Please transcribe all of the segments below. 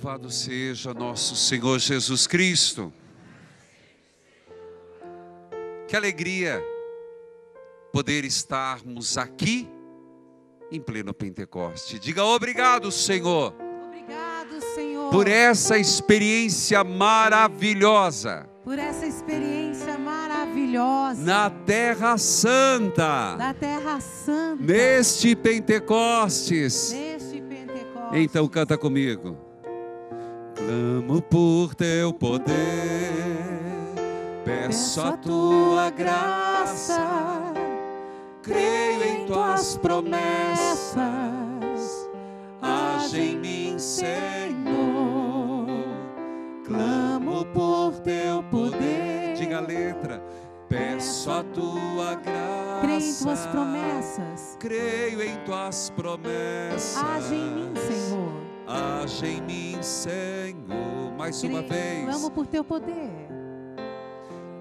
Louvado seja nosso Senhor Jesus Cristo. Que alegria poder estarmos aqui em pleno Pentecoste. Diga obrigado, Senhor. Obrigado, Senhor. Por essa experiência maravilhosa. Por essa experiência maravilhosa. Na Terra Santa. Da Terra Santa. Neste Pentecostes. Neste Pentecostes. Então canta comigo. Clamo por teu poder, peço a tua graça, creio em tuas promessas, age em mim, Senhor. Clamo por teu poder, diga a letra, peço a tua graça, creio em tuas promessas, creio em tuas promessas, age em mim, Senhor. Age em mim, Senhor. Mais uma vez. Clamo por teu poder.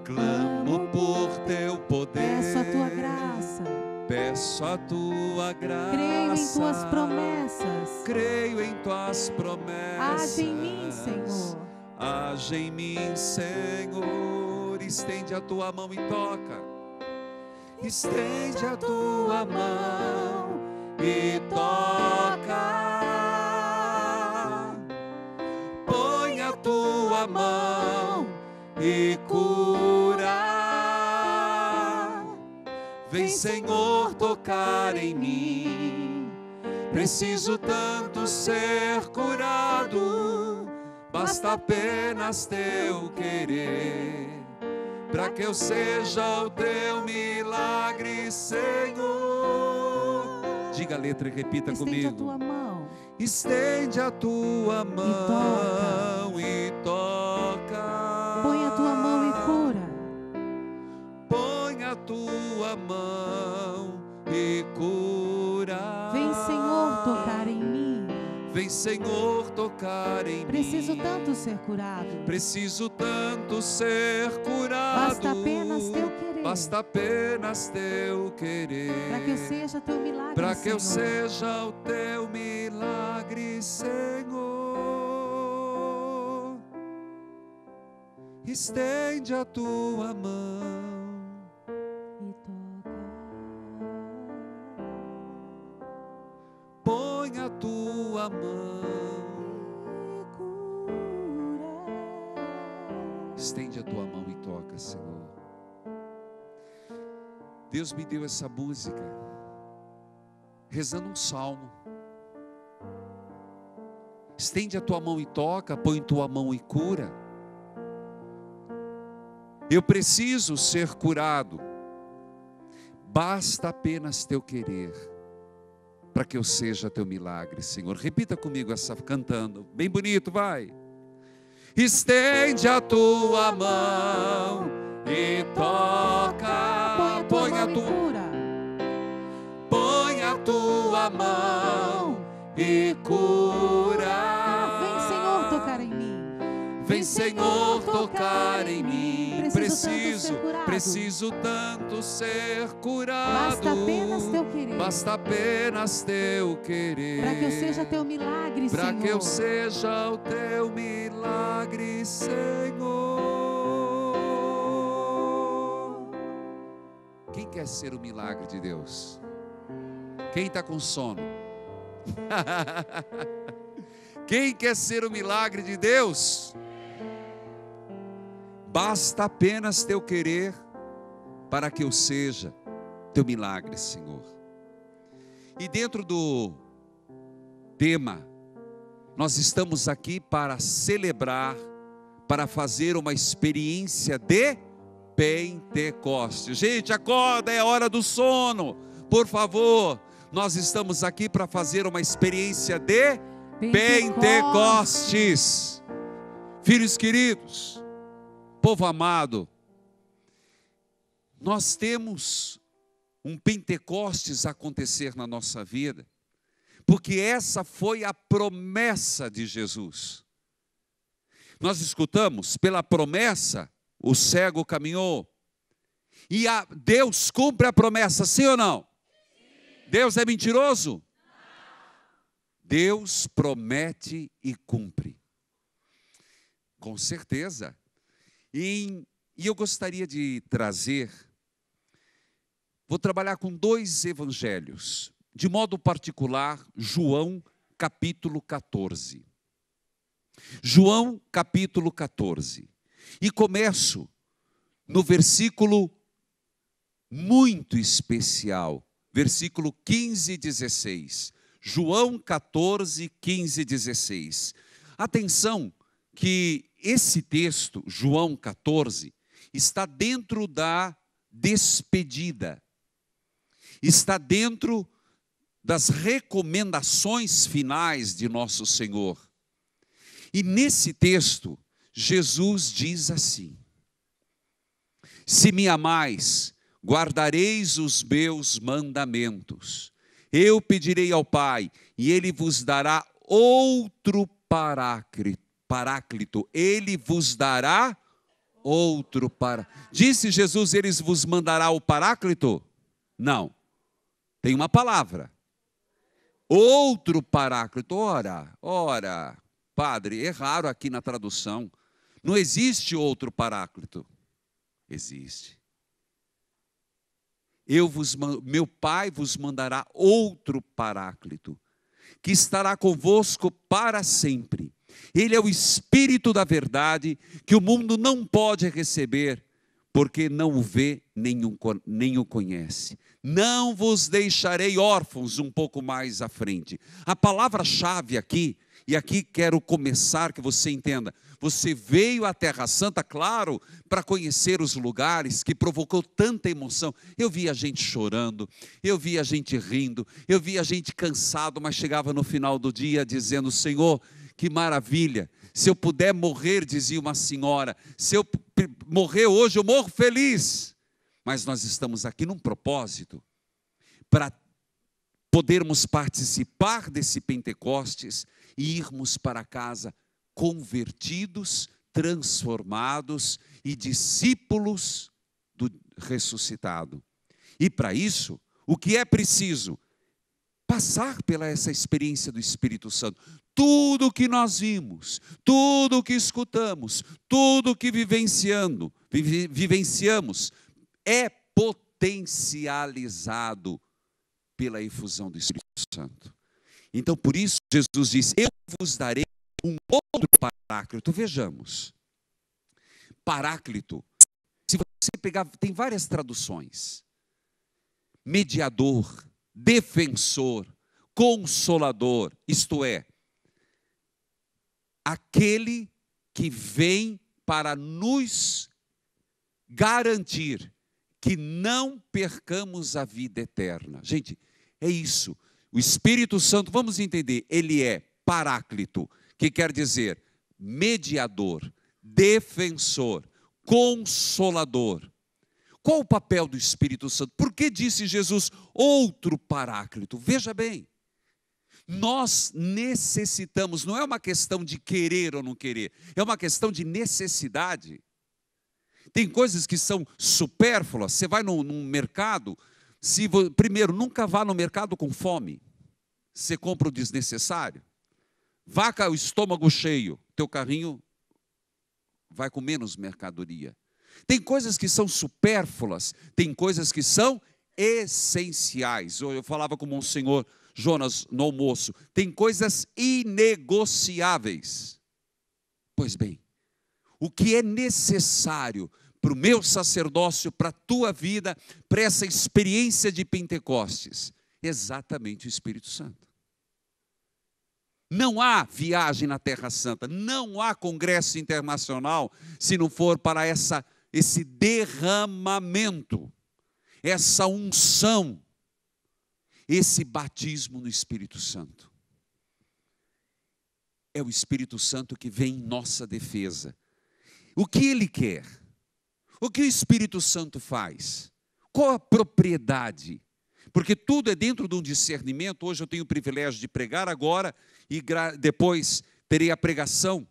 Clamo por teu poder. Peço a tua graça. Peço a tua graça. Creio em tuas promessas. Creio em tuas promessas. Age em mim, Senhor. Age em mim, Senhor. Estende a tua mão e toca. Estende a tua mão e toca. Tua mão e cura. Vem, Senhor, tocar em mim. Preciso tanto ser curado. Basta apenas teu querer, para que eu seja o teu milagre, Senhor. Diga a letra e repita Estende comigo. A tua mão. Estende a tua mão e toca. Põe a tua mão e cura. Põe a tua mão e cura. Vem, Senhor, tocar em mim. Vem, Senhor, tocar em Preciso mim. tanto ser curado. Preciso tanto ser curado. Basta apenas teu querer. Basta apenas teu querer. Para que eu seja teu milagre, Para que Senhor. eu seja o teu milagre, Senhor. Estende a tua mão E toca. põe a tua mão. E cura. Estende a tua mão e toca, Senhor. Deus me deu essa música, rezando um salmo. Estende a tua mão e toca, põe tua mão e cura. Eu preciso ser curado. Basta apenas teu querer, para que eu seja teu milagre, Senhor. Repita comigo essa cantando, bem bonito, vai. Estende a tua mão e toca. Põe a tua mão e cura. Põe a tua mão e cura. Vem, Senhor, tocar em mim. Vem, Senhor, tocar em mim. Preciso tanto ser curado. Preciso tanto ser curado. Basta apenas teu querer. Basta apenas teu querer. Para que eu seja teu milagre, Senhor. Para que eu seja o teu milagre, Senhor. Quem quer ser o milagre de Deus? Quem está com sono? Quem quer ser o milagre de Deus? Basta apenas teu querer, para que eu seja teu milagre, Senhor. E dentro do tema, nós estamos aqui para celebrar, para fazer uma experiência de Pentecostes. Gente, acorda, é hora do sono, por favor. Nós estamos aqui para fazer uma experiência de Pentecostes. Filhos queridos, povo amado, nós temos um Pentecostes acontecer na nossa vida, porque essa foi a promessa de Jesus. Nós escutamos, pela promessa, o cego caminhou, e Deus cumpre a promessa, sim ou não? Deus é mentiroso? Deus promete e cumpre. Com certeza. E eu gostaria de trazer, vou trabalhar com 2 evangelhos, de modo particular, João capítulo 14. João capítulo 14. E começo no versículo muito especial, versículo 15 e 16. João 14, 15 e 16. Atenção que esse texto, João 14, está dentro da despedida. Está dentro das recomendações finais de nosso Senhor. E nesse texto, Jesus diz assim: se me amais, guardareis os meus mandamentos. Eu pedirei ao Pai, e Ele vos dará outro paráclito. Ele vos dará outro paráclito. Disse Jesus, Ele vos mandará o paráclito? Não. Tem uma palavra. Outro paráclito. Ora, padre, é raro aqui na tradução. Não existe outro paráclito. Existe. Meu Pai vos mandará outro paráclito, que estará convosco para sempre. Ele é o Espírito da verdade, que o mundo não pode receber, porque não o vê nem o conhece. Não vos deixarei órfãos, um pouco mais à frente. A palavra-chave aqui, e aqui quero começar que você entenda, você veio à Terra Santa, claro, para conhecer os lugares que provocou tanta emoção. Eu vi a gente chorando, eu vi a gente rindo, eu vi a gente cansado, mas chegava no final do dia dizendo: Senhor, que maravilha, se eu puder morrer, dizia uma senhora, se eu morrer hoje, eu morro feliz. Mas nós estamos aqui num propósito, para podermos participar desse Pentecostes e irmos para casa convertidos, transformados e discípulos do ressuscitado. E para isso, o que é preciso? Passar pela essa experiência do Espírito Santo. Tudo que nós vimos, tudo que escutamos, tudo que vivenciamos é potencializado pela efusão do Espírito Santo. Então, por isso, Jesus diz: eu vos darei um outro paráclito. Vejamos. Paráclito, se você pegar, tem várias traduções. Mediador, defensor, consolador, isto é, aquele que vem para nos garantir que não percamos a vida eterna. Gente, é isso. O Espírito Santo, vamos entender, ele é paráclito, que quer dizer mediador, defensor, consolador. Qual o papel do Espírito Santo? Por que disse Jesus outro paráclito? Veja bem, nós necessitamos, não é uma questão de querer ou não querer, é uma questão de necessidade. Tem coisas que são supérfluas. Você vai num mercado, primeiro, nunca vá no mercado com fome. Você compra o desnecessário. Vá com o estômago cheio, teu carrinho vai com menos mercadoria. Tem coisas que são supérfluas, tem coisas que são essenciais. Eu falava com o Monsenhor Jonas no almoço, tem coisas inegociáveis. Pois bem, o que é necessário para o meu sacerdócio, para a tua vida, para essa experiência de Pentecostes? Exatamente o Espírito Santo. Não há viagem na Terra Santa, não há congresso internacional, se não for para esse derramamento, essa unção, esse batismo no Espírito Santo. É o Espírito Santo que vem em nossa defesa. O que ele quer? O que o Espírito Santo faz? Qual a propriedade? Porque tudo é dentro de um discernimento. Hoje eu tenho o privilégio de pregar agora e depois terei a pregação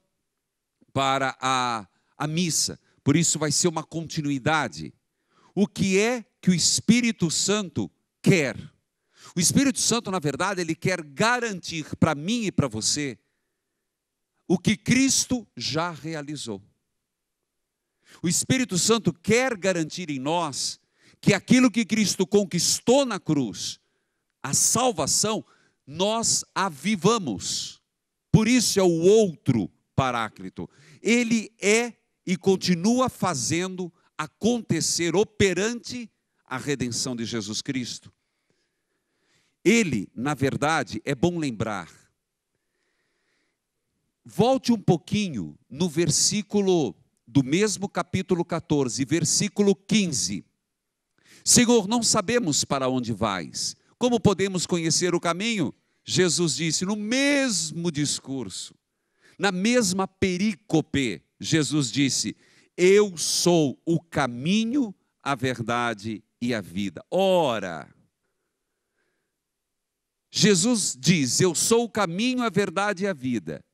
para a missa. Por isso vai ser uma continuidade. O que é que o Espírito Santo quer? O Espírito Santo, na verdade, ele quer garantir para mim e para você o que Cristo já realizou. O Espírito Santo quer garantir em nós que aquilo que Cristo conquistou na cruz, a salvação, nós a vivamos. Por isso é o outro Paráclito. Ele é e continua fazendo acontecer, operante a redenção de Jesus Cristo. Ele, na verdade, é bom lembrar. Volte um pouquinho no versículo do mesmo capítulo 14, versículo 15. Senhor, não sabemos para onde vais. Como podemos conhecer o caminho? Jesus disse no mesmo discurso, na mesma perícope, Jesus disse: eu sou o caminho, a verdade e a vida. Ora, Jesus diz: eu sou o caminho, a verdade e a vida.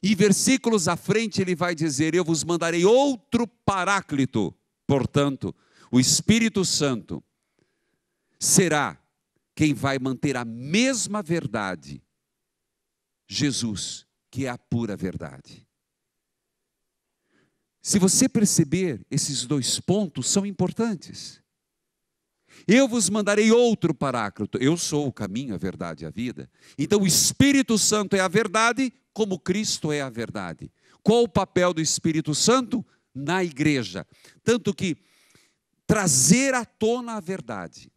E versículos à frente ele vai dizer: eu vos mandarei outro Paráclito. Portanto, o Espírito Santo será quem vai manter a mesma verdade. Jesus, que é a pura verdade. Se você perceber, esses dois pontos são importantes. Eu vos mandarei outro Paráclito. Eu sou o caminho, a verdade e a vida. Então o Espírito Santo é a verdade, como Cristo é a verdade. Qual o papel do Espírito Santo? Na igreja. Tanto que trazer à tona a verdade.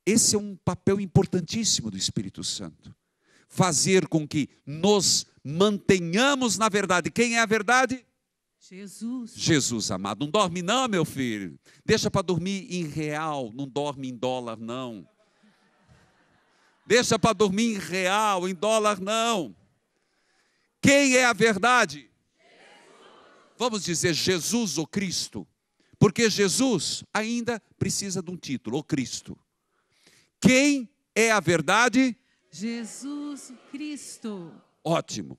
Esse é um papel importantíssimo do Espírito Santo. Fazer com que nos mantenhamos na verdade. Quem é a verdade? Jesus. Jesus, amado. Não dorme não, meu filho. Deixa para dormir em real, não dorme em dólar não. Deixa para dormir em real, em dólar não. Quem é a verdade? Jesus. Vamos dizer Jesus ou Cristo. Porque Jesus ainda precisa de um título, o Cristo. Quem é a verdade? Jesus Cristo. Ótimo.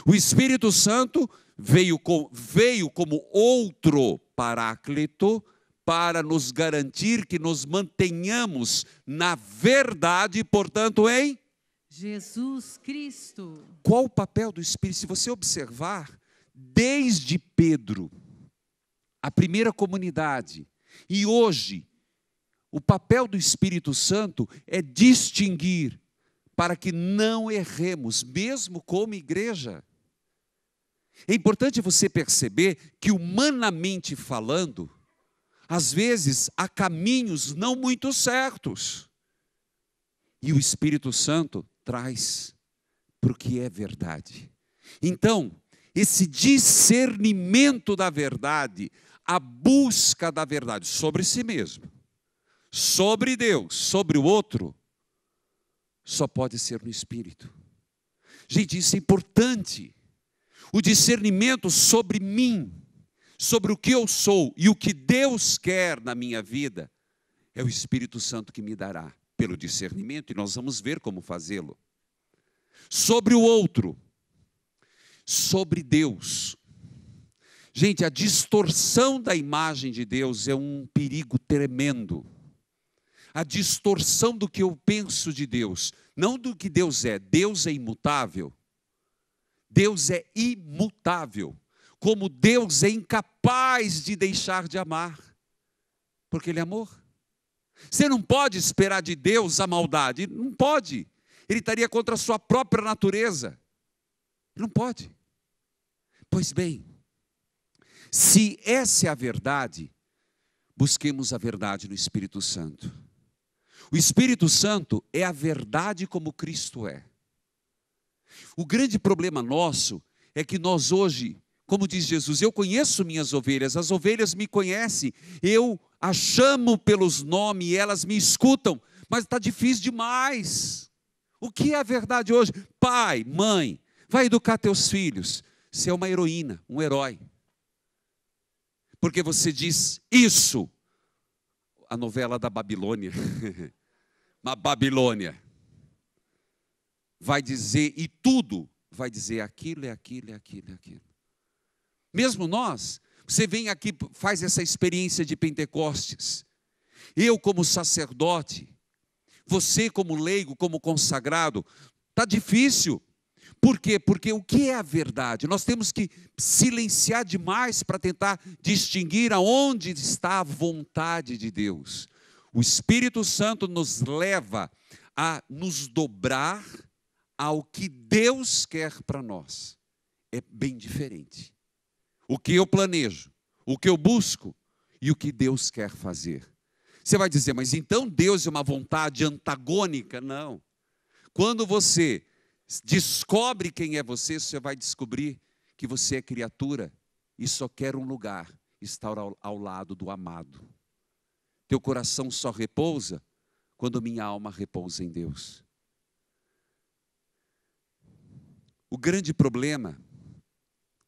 O Espírito Santo veio como outro Paráclito para nos garantir que nos mantenhamos na verdade, portanto, em Jesus Cristo. Qual o papel do Espírito? Se você observar, desde Pedro, a primeira comunidade, e hoje, o papel do Espírito Santo é distinguir para que não erremos, mesmo como igreja. É importante você perceber que, humanamente falando, às vezes há caminhos não muito certos. E o Espírito Santo traz para o que é verdade. Então, esse discernimento da verdade, a busca da verdade sobre si mesmo, sobre Deus, sobre o outro, só pode ser no Espírito. Gente, isso é importante. O discernimento sobre mim, sobre o que eu sou e o que Deus quer na minha vida, é o Espírito Santo que me dará pelo discernimento, e nós vamos ver como fazê-lo. Sobre o outro, sobre Deus. Gente, a distorção da imagem de Deus é um perigo tremendo. A distorção do que eu penso de Deus, não do que Deus é. Deus é imutável. Deus é imutável. Como Deus é incapaz de deixar de amar, porque Ele é amor. Você não pode esperar de Deus a maldade, não pode. Ele estaria contra a sua própria natureza. Não pode. Pois bem, se essa é a verdade, busquemos a verdade no Espírito Santo. O Espírito Santo é a verdade como Cristo é. O grande problema nosso é que nós hoje, como diz Jesus, eu conheço minhas ovelhas, as ovelhas me conhecem, eu as chamo pelos nomes e elas me escutam, mas está difícil demais. O que é a verdade hoje? Pai, mãe, vai educar teus filhos. Você é uma heroína, um herói. Porque você diz isso. A novela da Babilônia. Na Babilônia. Vai dizer, e tudo vai dizer aquilo, é aquilo, é aquilo, é aquilo. Mesmo nós, você vem aqui, faz essa experiência de Pentecostes. Eu como sacerdote, você como leigo, como consagrado, está difícil. Por quê? Porque o que é a verdade? Nós temos que silenciar demais para tentar distinguir aonde está a vontade de Deus. O Espírito Santo nos leva a nos dobrar ao que Deus quer para nós. É bem diferente. O que eu planejo, o que eu busco e o que Deus quer fazer. Você vai dizer, mas então Deus é uma vontade antagônica? Não. Quando você descobre quem é você, você vai descobrir que você é criatura e só quer um lugar, estar ao lado do amado. Teu coração só repousa quando minha alma repousa em Deus. O grande problema,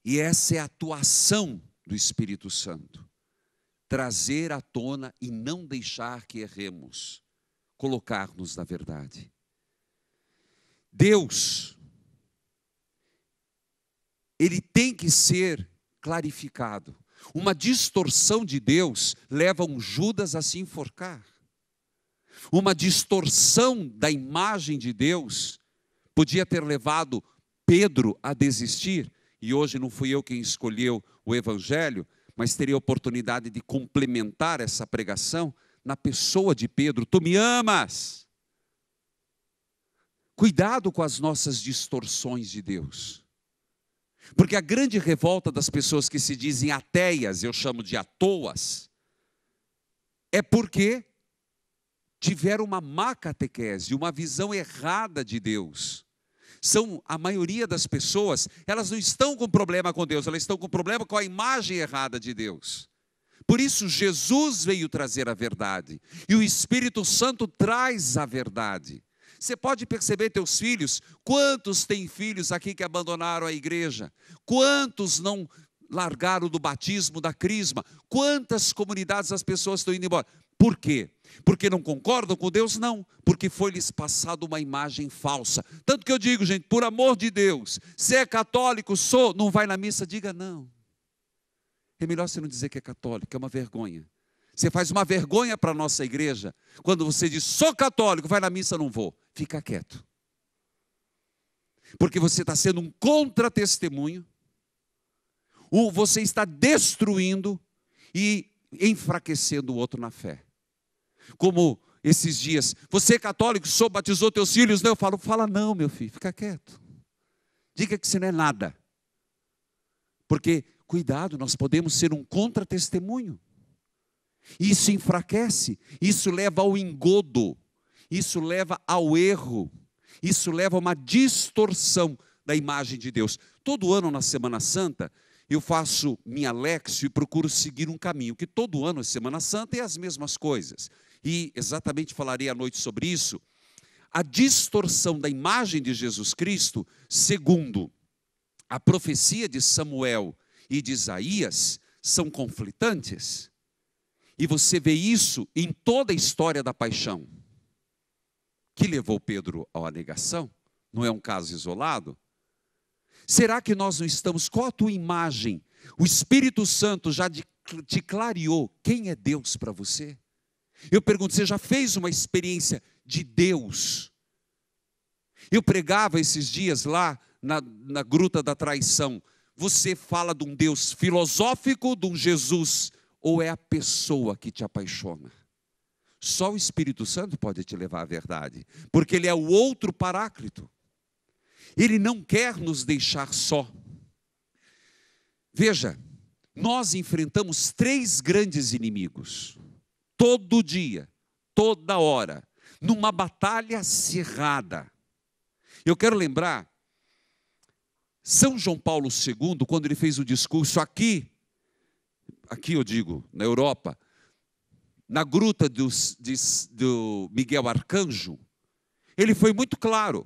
e essa é a atuação do Espírito Santo, trazer à tona e não deixar que erremos, colocar-nos na verdade. Deus, ele tem que ser clarificado. Uma distorção de Deus leva um Judas a se enforcar. Uma distorção da imagem de Deus podia ter levado Pedro a desistir. E hoje não fui eu quem escolheu o Evangelho, mas teria a oportunidade de complementar essa pregação na pessoa de Pedro. Tu me amas? Cuidado com as nossas distorções de Deus. Porque a grande revolta das pessoas que se dizem ateias, eu chamo de atoas, é porque tiveram uma má catequese, uma visão errada de Deus. A maioria das pessoas, elas não estão com problema com Deus, elas estão com problema com a imagem errada de Deus. Por isso Jesus veio trazer a verdade, e o Espírito Santo traz a verdade. Você pode perceber teus filhos, quantos têm filhos aqui que abandonaram a igreja? Quantos não largaram do batismo, da crisma? Quantas comunidades as pessoas estão indo embora? Por quê? Porque não concordam com Deus? Não, porque foi-lhes passado uma imagem falsa. Tanto que eu digo, gente, por amor de Deus, se é católico, não vai na missa, diga não. É melhor você não dizer que é católico, é uma vergonha. Você faz uma vergonha para a nossa igreja, quando você diz, sou católico, vai na missa, não vou. Fica quieto. Porque você está sendo um contra-testemunho, você está destruindo e enfraquecendo o outro na fé. Como esses dias, você é católico, batizou teus filhos? Não, eu falo, fala não, meu filho, fica quieto. Diga que você não é nada. Porque, cuidado, nós podemos ser um contra-testemunho. Isso enfraquece, isso leva ao engodo, isso leva ao erro, isso leva a uma distorção da imagem de Deus. Todo ano na Semana Santa, eu faço minha léxio e procuro seguir um caminho, que todo ano é Semana Santa e as mesmas coisas. E exatamente falarei à noite sobre isso. A distorção da imagem de Jesus Cristo, segundo a profecia de Samuel e de Isaías, são conflitantes. E você vê isso em toda a história da paixão, que levou Pedro à negação. Não é um caso isolado? Será que nós não estamos, qual a tua imagem? O Espírito Santo já te clareou quem é Deus para você? Eu pergunto, você já fez uma experiência de Deus? Eu pregava esses dias lá na Gruta da Traição. Você fala de um Deus filosófico, de um Jesus, ou é a pessoa que te apaixona? Só o Espírito Santo pode te levar à verdade, porque Ele é o outro paráclito. Ele não quer nos deixar só. Veja, nós enfrentamos 3 grandes inimigos, todo dia, toda hora, numa batalha acirrada. Eu quero lembrar, São João Paulo II, quando ele fez o discurso aqui eu digo, na Europa, na gruta do Miguel Arcanjo, ele foi muito claro,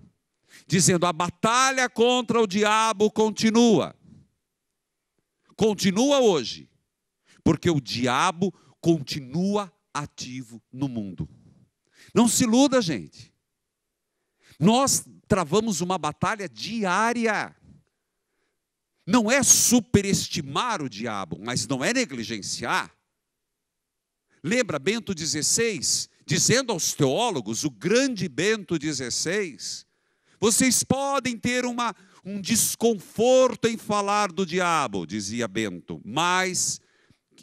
dizendo, a batalha contra o diabo continua. Continua hoje, porque o diabo continua ativo no mundo. Não se iluda, gente. Nós travamos uma batalha diária. Não é superestimar o diabo, mas não é negligenciar. Lembra Bento XVI, dizendo aos teólogos, o grande Bento XVI, Vocês podem ter um desconforto em falar do diabo, dizia Bento, mas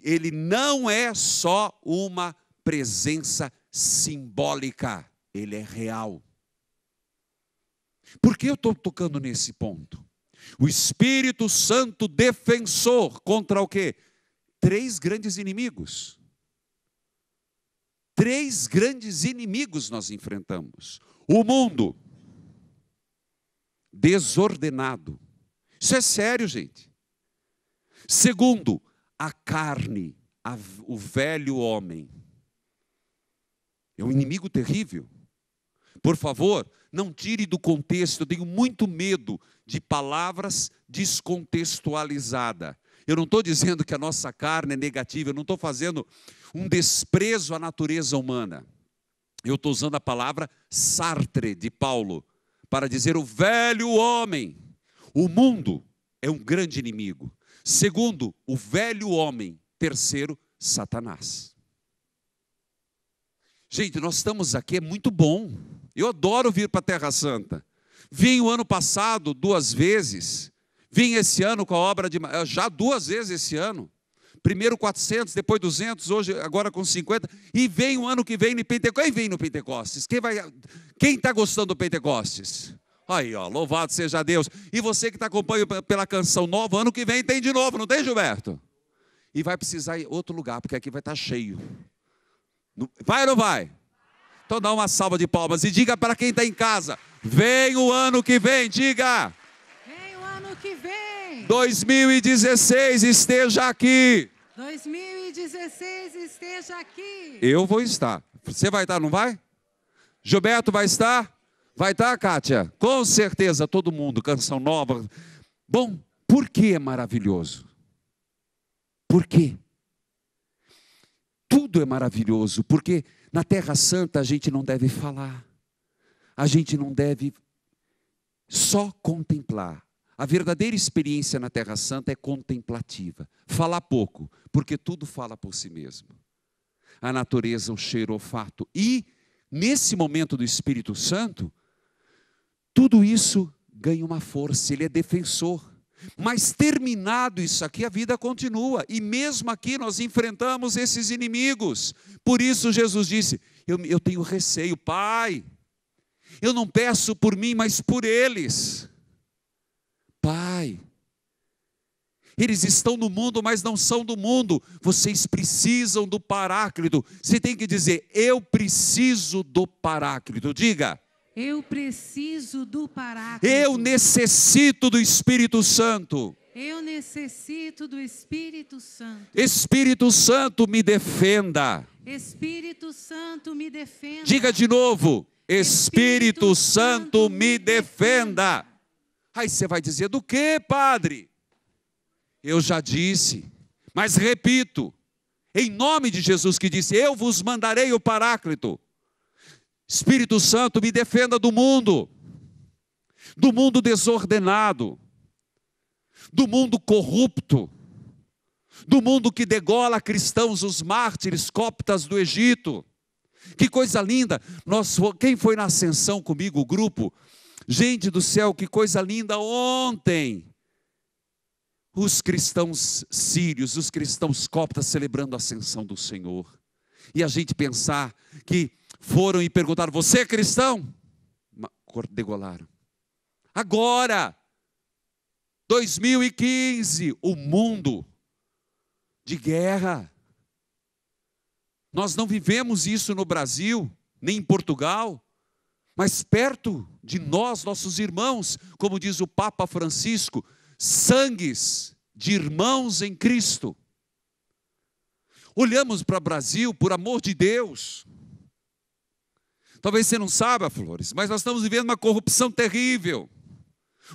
ele não é só uma presença simbólica, ele é real. Por que eu estou tocando nesse ponto? O Espírito Santo defensor contra o quê? 3 grandes inimigos. 3 grandes inimigos nós enfrentamos. O mundo desordenado. Isso é sério, gente. Segundo, a carne, o velho homem. É um inimigo terrível. Por favor, não tire do contexto. Eu tenho muito medo de palavras descontextualizadas. Eu não estou dizendo que a nossa carne é negativa, eu não estou fazendo um desprezo à natureza humana. Eu estou usando a palavra Sartre, de Paulo, para dizer o velho homem. O mundo é um grande inimigo. Segundo, o velho homem. Terceiro, Satanás. Gente, nós estamos aqui, é muito bom. Eu adoro vir para a Terra Santa. Vim o ano passado 2 vezes. Vim esse ano com a obra de... Já 2 vezes esse ano. Primeiro 400, depois 200, hoje agora com 50. E vem o ano que vem no Pentecostes. Quem vem no Pentecostes? Quem está gostando do Pentecostes? Aí, ó, louvado seja Deus. E você que está acompanhando pela canção nova, ano que vem tem de novo, não tem, Gilberto? E vai precisar ir outro lugar, porque aqui vai estar cheio. Vai ou não vai? Então dá uma salva de palmas e diga para quem está em casa: vem o ano que vem, diga. Vem o ano que vem. 2016 esteja aqui. 2016 esteja aqui. Eu vou estar. Você vai estar, não vai? Gilberto vai estar? Vai estar, Kátia? Com certeza, todo mundo, canção nova. Bom, por que é maravilhoso? Por quê? Tudo é maravilhoso, porque na Terra Santa a gente não deve falar, a gente não deve só contemplar. A verdadeira experiência na Terra Santa é contemplativa. Falar pouco, porque tudo fala por si mesmo. A natureza, o cheiro, o olfato. E, nesse momento do Espírito Santo, tudo isso ganha uma força, ele é defensor. Mas terminado isso aqui, a vida continua. E mesmo aqui nós enfrentamos esses inimigos. Por isso Jesus disse, eu tenho receio, Pai. Eu não peço por mim, mas por eles. Pai. Eles estão no mundo, mas não são do mundo. Vocês precisam do Paráclito. Você tem que dizer, eu preciso do Paráclito. Diga. Eu preciso do Paráclito. Eu necessito do Espírito Santo. Eu necessito do Espírito Santo. Espírito Santo, me defenda. Espírito Santo, me defenda. Diga de novo. Espírito Santo, me defenda. Aí você vai dizer, do que, padre? Eu já disse, mas repito. Em nome de Jesus que disse, eu vos mandarei o Paráclito. Espírito Santo, me defenda do mundo desordenado, do mundo corrupto, do mundo que degola cristãos, os mártires coptas do Egito. Que coisa linda! Quem foi na ascensão comigo, o grupo? Gente do céu, que coisa linda ontem! Os cristãos sírios, os cristãos coptas celebrando a ascensão do Senhor. E a gente pensar que foram e perguntaram, você é cristão? Degolaram. Agora, 2015, o mundo de guerra. Nós não vivemos isso no Brasil, nem em Portugal, mas perto de nós, nossos irmãos, como diz o Papa Francisco, sangues de irmãos em Cristo. Olhamos para o Brasil, por amor de Deus. Talvez você não saiba, Flores, mas nós estamos vivendo uma corrupção terrível.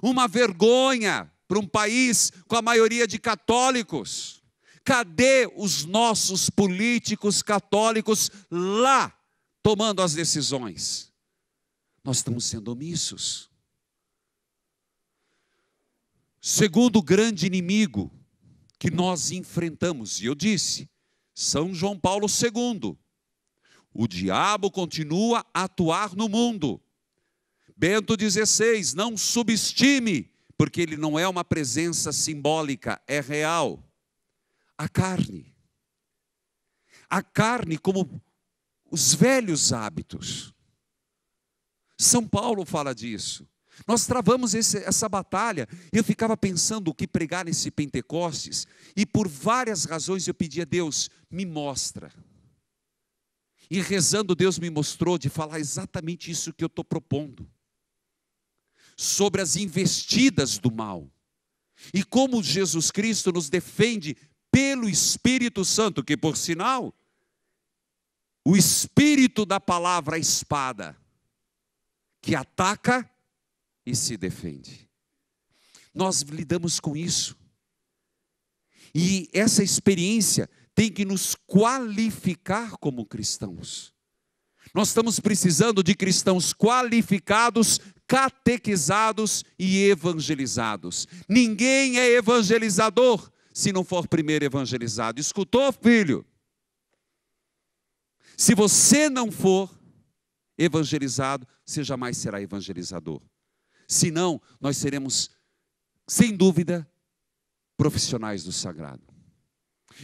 Uma vergonha para um país com a maioria de católicos. Cadê os nossos políticos católicos lá, tomando as decisões? Nós estamos sendo omissos. Segundo grande inimigo que nós enfrentamos, e eu disse, São João Paulo II, o diabo continua a atuar no mundo. Bento XVI, não subestime, porque ele não é uma presença simbólica, é real. A carne. A carne como os velhos hábitos. São Paulo fala disso. Nós travamos essa batalha. Eu ficava pensando o que pregar nesse Pentecostes, e por várias razões eu pedi a Deus, me mostra. E rezando, Deus me mostrou de falar exatamente isso que eu estou propondo. Sobre as investidas do mal. E como Jesus Cristo nos defende pelo Espírito Santo, que por sinal, o Espírito da palavra, a espada, que ataca e se defende. Nós lidamos com isso. E essa experiência tem que nos qualificar como cristãos. Nós estamos precisando de cristãos qualificados, catequizados e evangelizados. Ninguém é evangelizador se não for primeiro evangelizado. Escutou, filho? Se você não for evangelizado, você jamais será evangelizador. Senão, nós seremos, sem dúvida, profissionais do sagrado.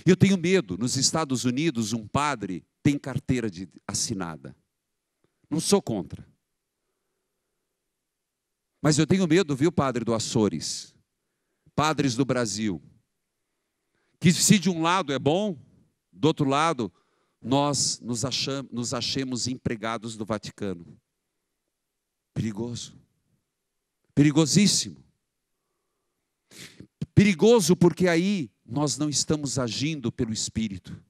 Eu tenho medo, nos Estados Unidos, um padre tem carteira assinada. Não sou contra. Mas eu tenho medo, viu, padre do Açores, padres do Brasil, que se de um lado é bom, do outro lado, nós nos achemos empregados do Vaticano. Perigoso. Perigosíssimo. Perigoso porque aí nós não estamos agindo pelo Espírito.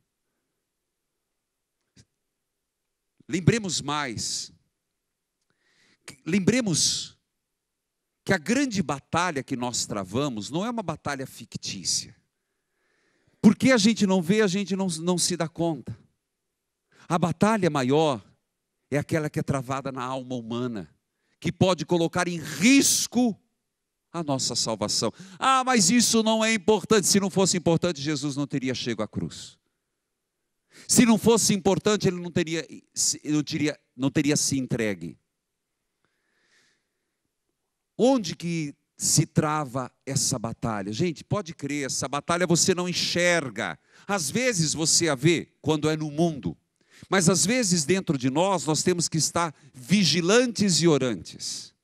Lembremos mais. Lembremos que a grande batalha que nós travamos não é uma batalha fictícia. Porque a gente não vê, a gente não se dá conta. A batalha maior é aquela que é travada na alma humana, que pode colocar em risco a nossa salvação. Ah, mas isso não é importante. Se não fosse importante, Jesus não teria chego à cruz. Se não fosse importante, ele não teria se entregue. Onde que se trava essa batalha? Gente, pode crer, essa batalha você não enxerga. Às vezes você a vê quando é no mundo, mas às vezes dentro de nós temos que estar vigilantes e orantes.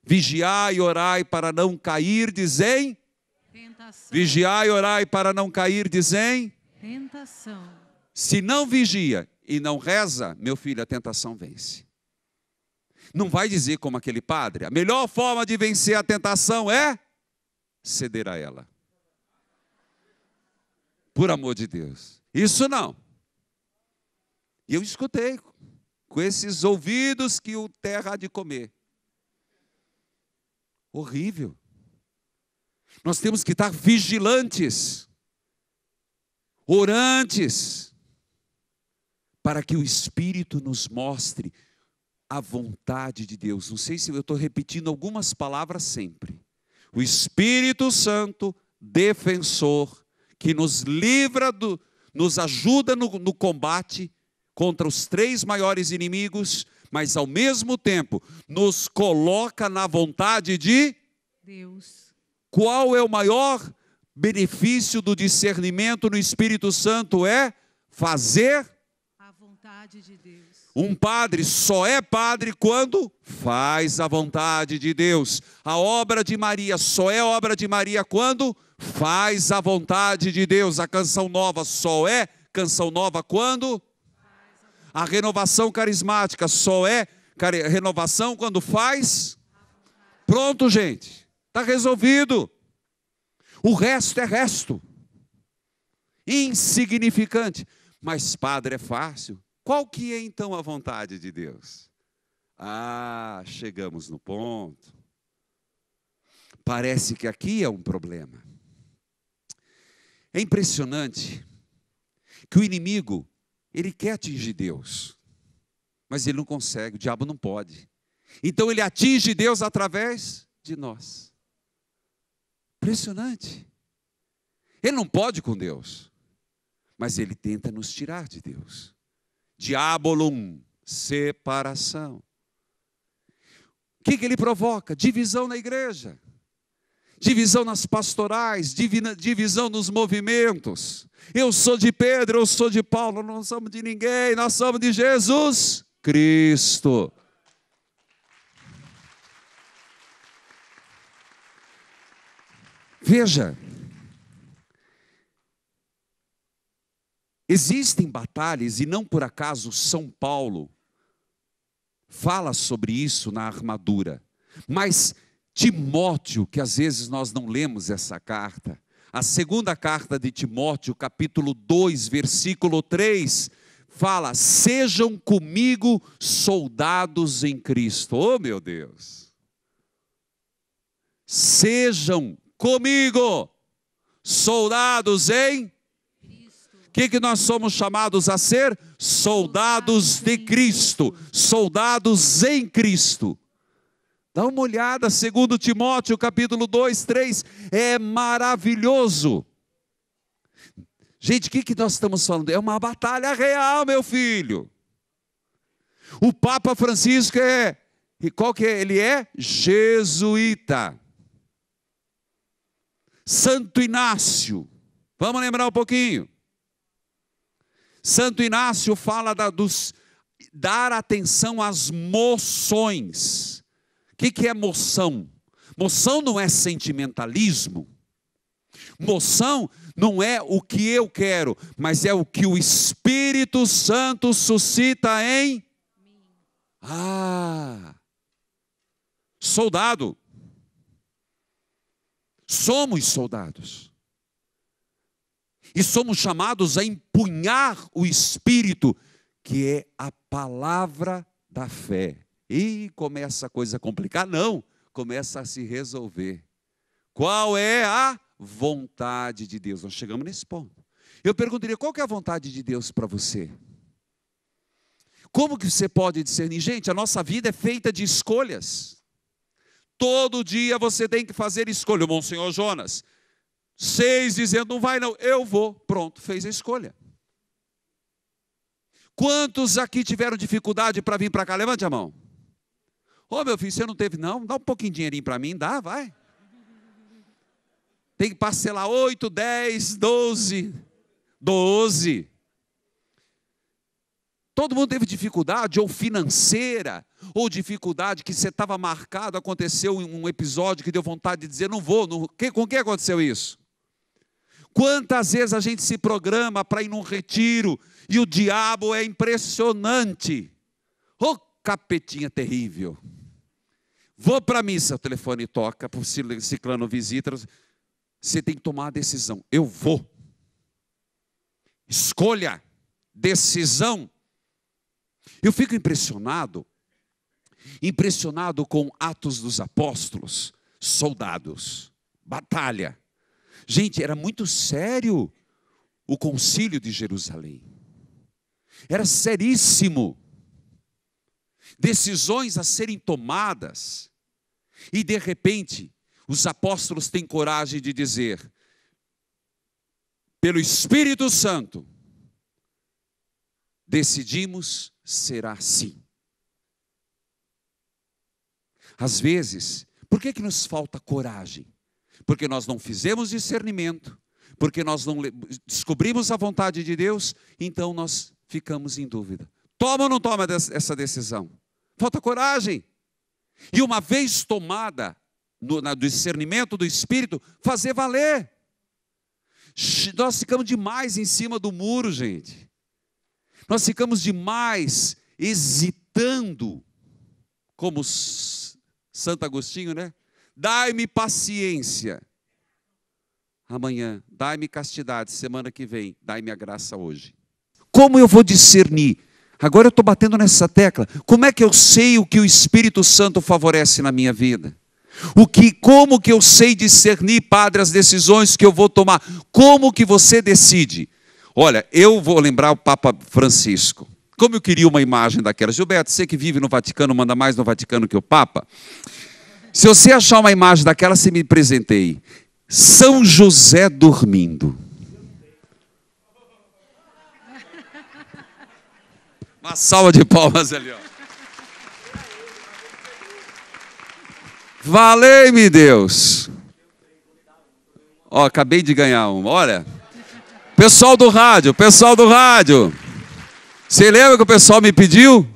Vigiai e orai para não cair, dizem? Tentação. Vigiai e orai para não cair, dizem? Tentação. Se não vigia e não reza, meu filho, a tentação vence. Não vai dizer como aquele padre, a melhor forma de vencer a tentação é ceder a ela. Por amor de Deus. Isso não. E eu escutei com esses ouvidos que o terra há de comer. Horrível. Nós temos que estar vigilantes, orantes, para que o Espírito nos mostre a vontade de Deus. Não sei se eu estou repetindo algumas palavras sempre. O Espírito Santo, defensor, que nos livra, nos ajuda no combate contra os 3 maiores inimigos, mas ao mesmo tempo nos coloca na vontade de Deus. Qual é o maior benefício do discernimento no Espírito Santo? É fazer A vontade de Deus. Um padre só é padre quando faz a vontade de Deus. A obra de Maria só é obra de Maria quando faz a vontade de Deus. A canção nova só é canção nova quando a renovação carismática só é renovação quando faz. Pronto, gente. Está resolvido. O resto é resto. Insignificante. Mas padre é fácil. Qual que é então a vontade de Deus? Ah, chegamos no ponto. Parece que aqui é um problema. É impressionante que o inimigo, ele quer atingir Deus, mas ele não consegue, o diabo não pode. Então ele atinge Deus através de nós. Impressionante. Ele não pode com Deus, mas ele tenta nos tirar de Deus. Diabolum, separação. que ele provoca? Divisão na igreja. Divisão nas pastorais, divisão nos movimentos. Eu sou de Pedro, eu sou de Paulo, nós não somos de ninguém, nós somos de Jesus Cristo. Veja, existem batalhas, e não por acaso São Paulo fala sobre isso na armadura. Mas Timóteo, que às vezes nós não lemos essa carta, a segunda carta de Timóteo, capítulo 2, versículo 3, fala: sejam comigo soldados em Cristo. Oh, meu Deus! Sejam comigo soldados em Cristo. O que nós somos chamados a ser? Soldados de Cristo. Soldados em Cristo. Dá uma olhada, 2 Timóteo, capítulo 2, 3, é maravilhoso. Gente, o que nós estamos falando? É uma batalha real, meu filho. O Papa Francisco qual que é? Ele é jesuíta. Santo Inácio, vamos lembrar um pouquinho. Santo Inácio fala dar atenção às moções. O que é moção? Moção não é sentimentalismo. Moção não é o que eu quero, mas é o que o Espírito Santo suscita em mim. Soldado. Somos soldados. E somos chamados a empunhar o Espírito, que é a palavra da fé. E começa a coisa a complicar? Não, começa a se resolver. Qual é a vontade de Deus? Nós chegamos nesse ponto. Eu perguntaria, qual que é a vontade de Deus para você? Como que você pode discernir? Gente, a nossa vida é feita de escolhas. Todo dia você tem que fazer escolha. O Monsenhor Jonas, 6 dizendo, não vai não, eu vou. Pronto, fez a escolha. Quantos aqui tiveram dificuldade para vir para cá? Levante a mão. Ô, meu filho, você não teve não? Dá um pouquinho de dinheirinho para mim, dá, vai. Tem que parcelar 8, 10, 12. Todo mundo teve dificuldade, ou financeira, ou dificuldade que você estava marcado, aconteceu um episódio que deu vontade de dizer, não vou. Com quem aconteceu isso? Quantas vezes a gente se programa para ir num retiro, e o diabo é impressionante. Ô, capetinha terrível. Vou para a missa, o telefone toca, para o ciclano visita, você tem que tomar a decisão. Eu vou. Escolha, decisão. Eu fico impressionado com Atos dos Apóstolos, soldados, batalha. Gente, era muito sério o concílio de Jerusalém. Era seríssimo. Decisões a serem tomadas. E de repente, os apóstolos têm coragem de dizer, pelo Espírito Santo, decidimos será assim. Às vezes, por que nos falta coragem? Porque nós não fizemos discernimento, porque nós não descobrimos a vontade de Deus, então nós ficamos em dúvida. Toma ou não toma essa decisão? Falta coragem. E uma vez tomada, no discernimento do Espírito, fazer valer. Nós ficamos demais em cima do muro, gente. Nós ficamos demais hesitando, como Santo Agostinho, né? Dai-me paciência. Amanhã, dai-me castidade. Semana que vem, dai-me a graça hoje. Como eu vou discernir? Agora eu estou batendo nessa tecla. Como é que eu sei o que o Espírito Santo favorece na minha vida? Como que eu sei discernir, padre, as decisões que eu vou tomar? Como que você decide? Olha, eu vou lembrar o Papa Francisco. Como eu queria uma imagem daquela. Gilberto, você que vive no Vaticano, manda mais no Vaticano que o Papa. Se você achar uma imagem daquela, você me presenteie. São José dormindo. Uma salva de palmas ali, ó. Valei-me Deus. Ó, acabei de ganhar um. Olha. Pessoal do rádio. Você lembra que o pessoal me pediu?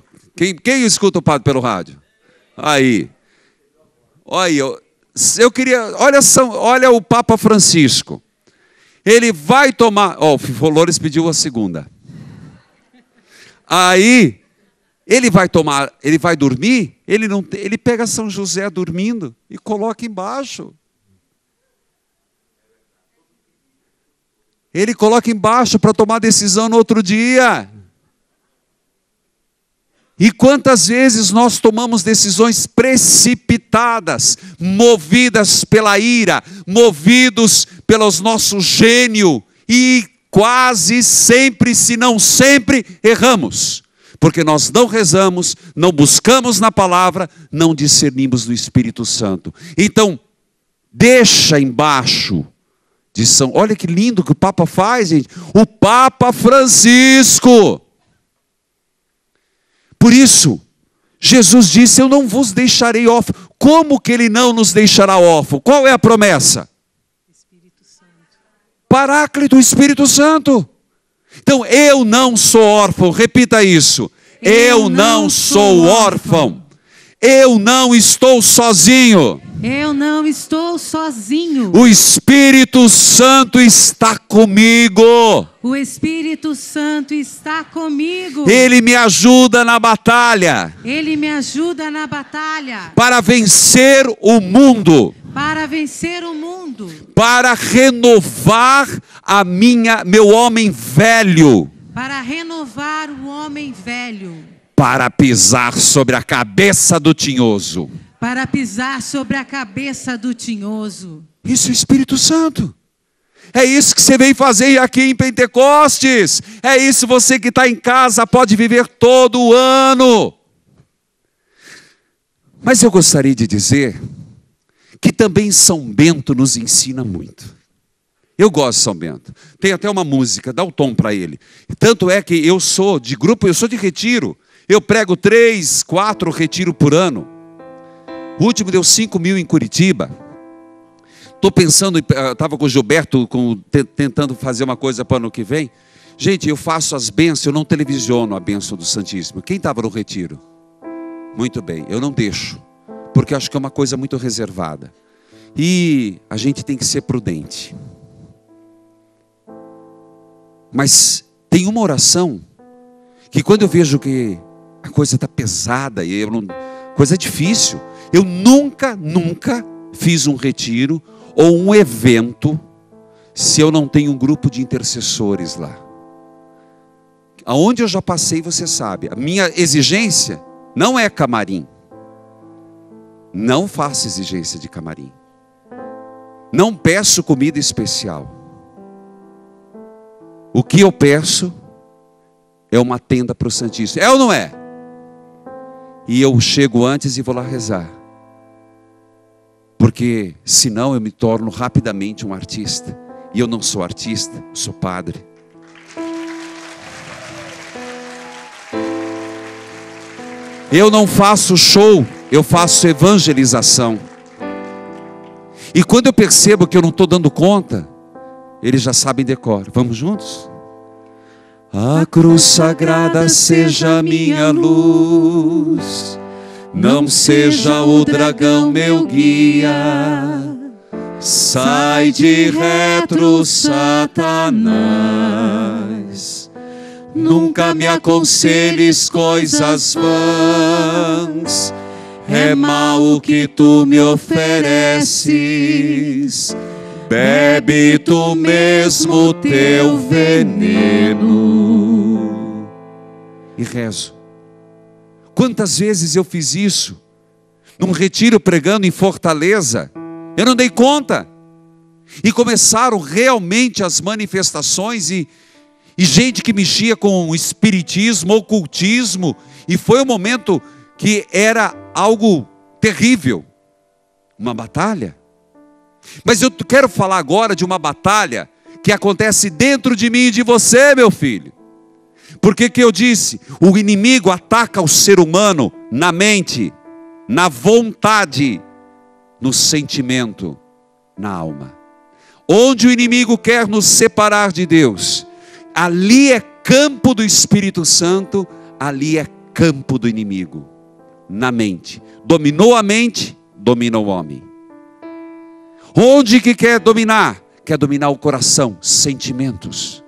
Quem escuta o padre pelo rádio? Aí. Olha, eu queria... Olha o Papa Francisco. Ele vai tomar... Ó, o Flores pediu a segunda. Aí, ele vai dormir, ele pega São José dormindo e coloca embaixo. Ele coloca embaixo para tomar decisão no outro dia. E quantas vezes nós tomamos decisões precipitadas, movidas pela ira, movidos pelos nosso gênio, e quase sempre, se não sempre, erramos. Porque nós não rezamos, não buscamos na palavra, não discernimos no Espírito Santo. Então, deixa embaixo de São... Olha que lindo que o Papa faz, gente. O Papa Francisco. Por isso, Jesus disse, eu não vos deixarei órfãos. Como que Ele não nos deixará órfãos? Qual é a promessa? Espírito Santo. Paráclito, Espírito Santo. Então, eu não sou órfão. Repita isso. Eu não sou órfão. Eu não estou sozinho. Eu não estou sozinho. O Espírito Santo está comigo. O Espírito Santo está comigo. Ele me ajuda na batalha. Ele me ajuda na batalha. Para vencer o mundo. Para vencer o mundo. Para renovar meu homem velho. Para renovar o homem velho. Para pisar sobre a cabeça do tinhoso. Para pisar sobre a cabeça do tinhoso. Isso é o Espírito Santo. É isso que você vem fazer aqui em Pentecostes. É isso, você que está em casa pode viver todo o ano. Mas eu gostaria de dizer que também São Bento nos ensina muito. Eu gosto de São Bento. Tem até uma música, dá o tom para ele. Tanto é que eu sou de grupo, eu sou de retiro. Eu prego 3, 4 retiros por ano. O último deu 5.000 em Curitiba. Estou pensando, estava com o Gilberto tentando fazer uma coisa para o ano que vem. Gente, eu faço as bênçãos, eu não televisiono a bênção do Santíssimo. Quem estava no retiro? Muito bem, eu não deixo, porque acho que é uma coisa muito reservada. E a gente tem que ser prudente. Mas tem uma oração que quando eu vejo que a coisa está pesada, coisa difícil, eu nunca fiz um retiro ou um evento se eu não tenho um grupo de intercessores lá. Aonde eu já passei, você sabe, a minha exigência não é camarim. Não faço exigência de camarim. Não peço comida especial. O que eu peço é uma tenda para o Santíssimo. É ou não é? E eu chego antes e vou lá rezar. Porque senão eu me torno rapidamente um artista. E eu não sou artista, eu sou padre. Eu não faço show, eu faço evangelização. E quando eu percebo que eu não estou dando conta, eles já sabem decor. Vamos juntos? A cruz sagrada seja minha luz, não seja o dragão meu guia. Sai de retro, Satanás. Nunca me aconselhes coisas vãs. É mal o que tu me ofereces. Bebe tu mesmo teu veneno. E rezo. Quantas vezes eu fiz isso? Num retiro pregando em Fortaleza. Eu não dei conta. E começaram realmente as manifestações e gente que mexia com espiritismo, ocultismo. E foi um momento que era algo terrível. Uma batalha. Mas eu quero falar agora de uma batalha que acontece dentro de mim e de você, meu filho. Porque que eu disse? O inimigo ataca o ser humano na mente, na vontade. no sentimento, na alma. Onde o inimigo quer nos separar de Deus, ali é campo do Espírito Santo, ali é campo do inimigo. Na mente. Dominou a mente, domina o homem. Onde que quer dominar? Quer dominar o coração, sentimentos.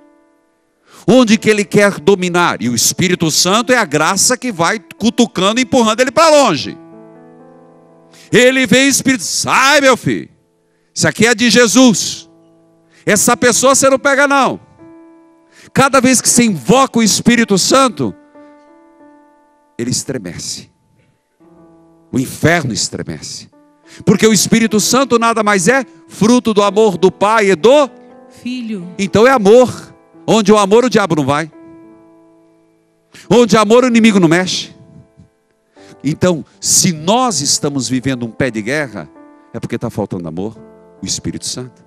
Onde que ele quer dominar? E o Espírito Santo é a graça que vai cutucando e empurrando ele para longe. Ele vem, Espírito, sai meu filho, isso aqui é de Jesus, essa pessoa você não pega não. Cada vez que você invoca o Espírito Santo, ele estremece, o inferno estremece, porque o Espírito Santo nada mais é fruto do amor do Pai e do Filho. Então é amor. Onde o amor, o diabo não vai. Onde há amor, o inimigo não mexe. Então, se nós estamos vivendo um pé de guerra, é porque está faltando amor, o Espírito Santo.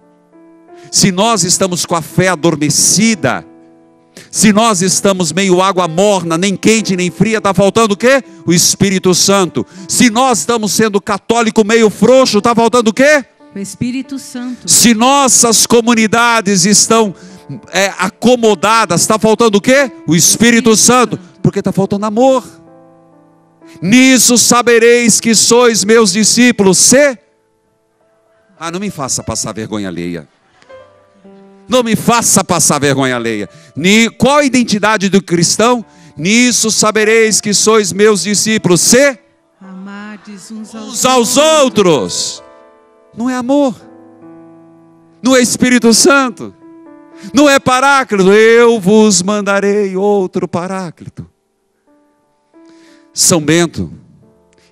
Se nós estamos com a fé adormecida, se nós estamos meio água morna, nem quente nem fria, está faltando o quê? O Espírito Santo. Se nós estamos sendo católico meio frouxo, está faltando o quê? O Espírito Santo. Se nossas comunidades estão acomodadas, está faltando o quê? O Espírito Santo. Porque está faltando amor. Nisso sabereis que sois meus discípulos. Não me faça passar vergonha alheia. Não me faça passar vergonha alheia. Qual a identidade do cristão? Nisso sabereis que sois meus discípulos. Amardes uns aos outros. Não é amor. Não é Espírito Santo. Não é Paráclito. Eu vos mandarei outro Paráclito. São Bento,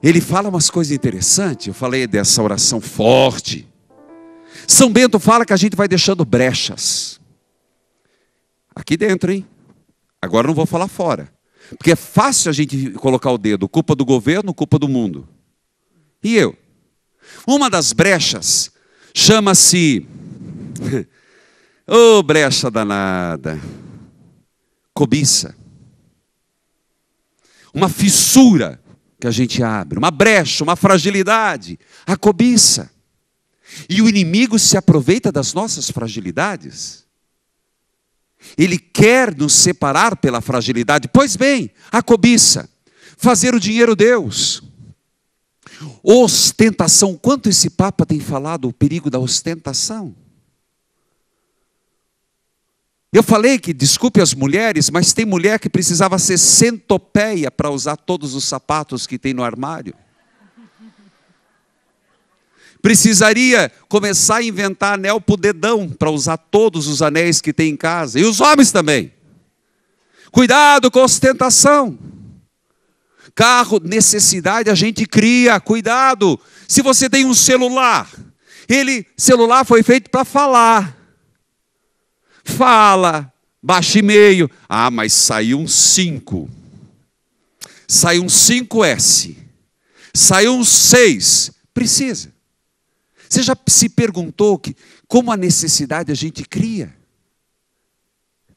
ele fala umas coisas interessantes. Eu falei dessa oração forte. São Bento fala que a gente vai deixando brechas. Aqui dentro, hein? Agora não vou falar fora. Porque é fácil a gente colocar o dedo. Culpa do governo, culpa do mundo. E eu? Uma das brechas chama-se... brecha danada. Cobiça. Uma fissura que a gente abre. Uma brecha, uma fragilidade. A cobiça. E o inimigo se aproveita das nossas fragilidades. Ele quer nos separar pela fragilidade. Pois bem, a cobiça. Fazer o dinheiro Deus. Ostentação. Quanto esse Papa tem falado o perigo da ostentação? Eu falei que, desculpe as mulheres, mas tem mulher que precisava ser centopeia para usar todos os sapatos que tem no armário. Precisaria começar a inventar anel para o dedão, para usar todos os anéis que tem em casa. E os homens também. Cuidado com a ostentação. Carro, necessidade a gente cria, cuidado. Se você tem um celular, celular foi feito para falar. Fala, baixa e meio. Mas saiu um 5. Saiu um 5S. Saiu um 6. Precisa. Você já se perguntou como a necessidade a gente cria?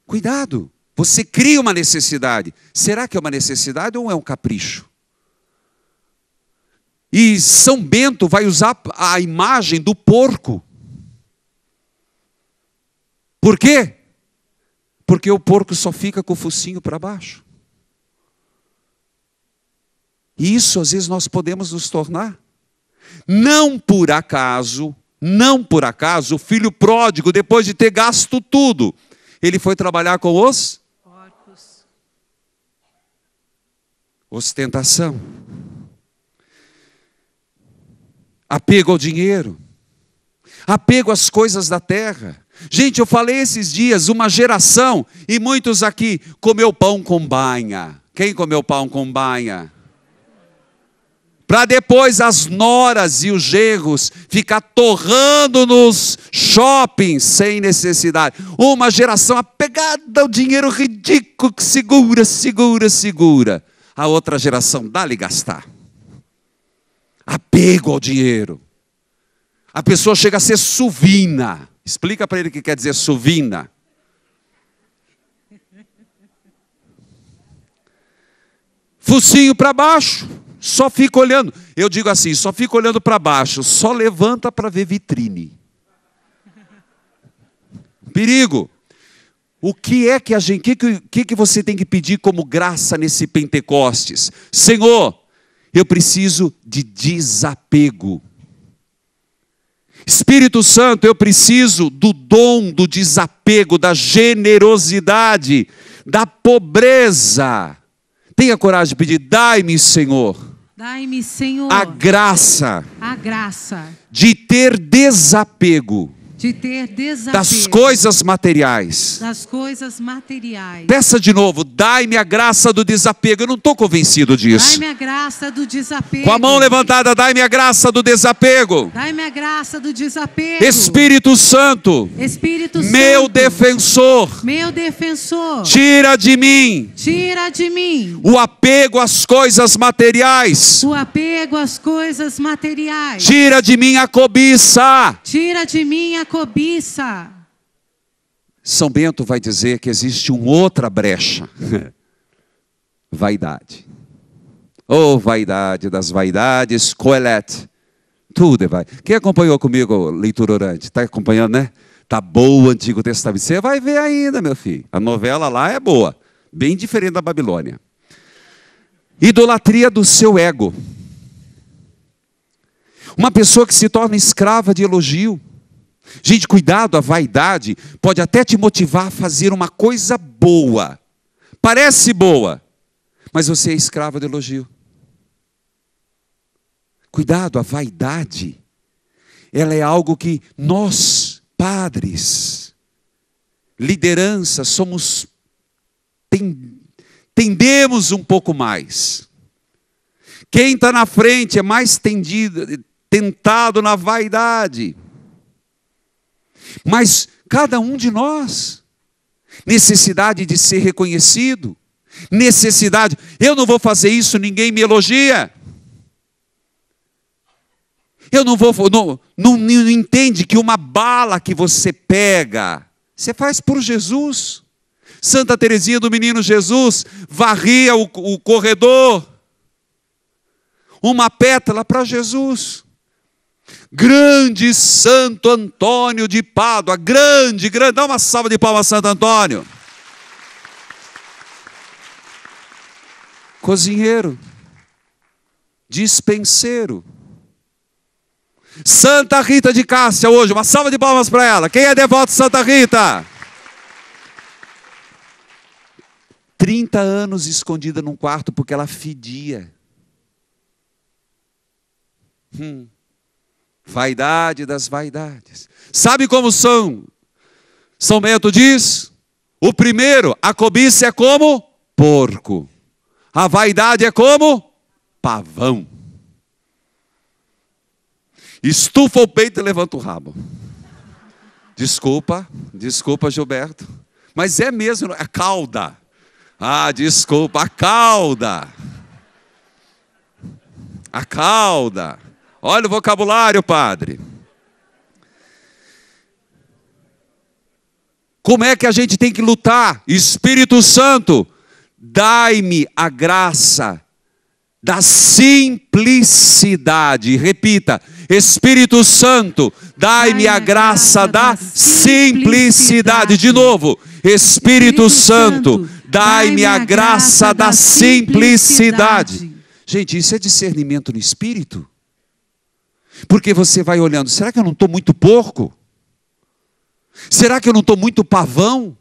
Cuidado, você cria uma necessidade. Será que é uma necessidade ou é um capricho? E São Bento vai usar a imagem do porco. Por quê? Porque o porco só fica com o focinho para baixo. E isso às vezes nós podemos nos tornar. Não por acaso, o filho pródigo, depois de ter gasto tudo, ele foi trabalhar com os porcos. Ostentação. Apego ao dinheiro. Apego às coisas da terra. Gente, eu falei esses dias, uma geração, e muitos aqui, comeu pão com banha. Quem comeu pão com banha? Para depois as noras e os genros ficar torrando nos shoppings sem necessidade. Uma geração apegada ao dinheiro ridículo que segura. A outra geração, dá-lhe gastar. Apego ao dinheiro. A pessoa chega a ser suvina. Explica para ele o que quer dizer suvina. Focinho para baixo. Só fica olhando. Eu digo assim, só fica olhando para baixo, só levanta para ver vitrine. Perigo. O que é que a gente, que você tem que pedir como graça nesse Pentecostes? Senhor, eu preciso de desapego. Espírito Santo, eu preciso do dom do desapego, da generosidade, da pobreza. Tenha coragem de pedir, dai-me, Senhor. Dai-me, Senhor, a graça de ter desapego. Das coisas materiais. Peça de novo, dai-me a graça do desapego. Eu não estou convencido disso. Dai-me a graça do desapego. Com a mão levantada, dai-me a graça do desapego. Dai-me a graça do desapego. Espírito Santo, meu defensor, tira de mim o apego às coisas materiais. Tira de mim a cobiça. São Bento vai dizer que existe uma outra brecha. Vaidade. Oh, vaidade das vaidades, Coelete. Tudo é vai. Quem acompanhou comigo a leitura orante? Está acompanhando, né? Está boa o Antigo Testamento. Você vai ver ainda, meu filho. A novela lá é boa. Bem diferente da Babilônia. Idolatria do seu ego. Uma pessoa que se torna escrava de elogio. Gente, cuidado, a vaidade pode até te motivar a fazer uma coisa boa. Parece boa, mas você é escrava de elogio. Cuidado, a vaidade, ela é algo que nós, padres, liderança, tendemos um pouco mais. Quem está na frente é mais tentado na vaidade. Mas cada um de nós, necessidade de ser reconhecido, necessidade, eu não vou fazer isso, ninguém me elogia. Eu não entende que uma bala que você pega, você faz por Jesus. Santa Teresinha do Menino Jesus varria o corredor, uma pétala para Jesus. Grande Santo Antônio de Pádua, grande, dá uma salva de palmas a Santo Antônio. Cozinheiro, dispenseiro. Santa Rita de Cássia hoje, uma salva de palmas para ela. Quem é devoto de Santa Rita? 30 anos escondida num quarto porque ela fedia. Vaidade das vaidades. Sabe como São Bento diz? O primeiro, a cobiça é como porco. A vaidade é como pavão. Estufa o peito e levanta o rabo. Desculpa, Gilberto. Mas é mesmo, a cauda. Ah, desculpa, a cauda. A cauda. Olha o vocabulário, padre. Como é que a gente tem que lutar? Espírito Santo, dai-me a graça da simplicidade. Repita, Espírito Santo, dai-me a graça da simplicidade. De novo, Espírito Santo, dai-me a graça da simplicidade. Gente, isso é discernimento no Espírito? Porque você vai olhando, será que eu não estou muito porco? Será que eu não estou muito pavão?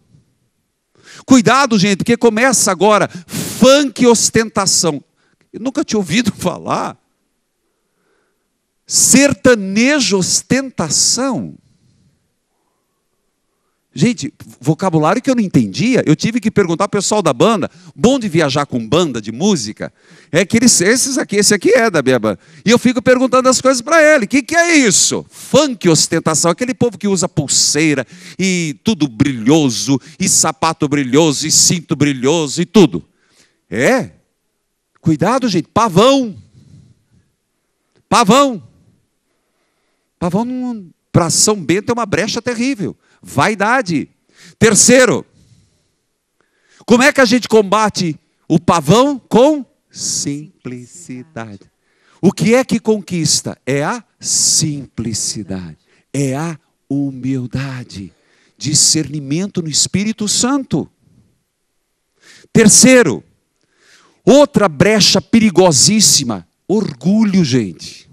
Cuidado, gente, porque começa agora funk ostentação. Eu nunca tinha ouvido falar. Sertanejo ostentação. Gente, vocabulário que eu não entendia, eu tive que perguntar ao pessoal da banda. Bom de viajar com banda de música é que esse aqui é da minha banda. E eu fico perguntando as coisas para ele. O que é isso? Funk ostentação, aquele povo que usa pulseira e tudo brilhoso, e sapato brilhoso, e cinto brilhoso, e tudo. É? Cuidado, gente, pavão. Pavão para São Bento é uma brecha terrível. Vaidade. Terceiro, como é que a gente combate o pavão? Com Simplicidade. O que é que conquista? É a simplicidade. É a humildade. Discernimento no Espírito Santo. Terceiro, outra brecha perigosíssima, orgulho, gente.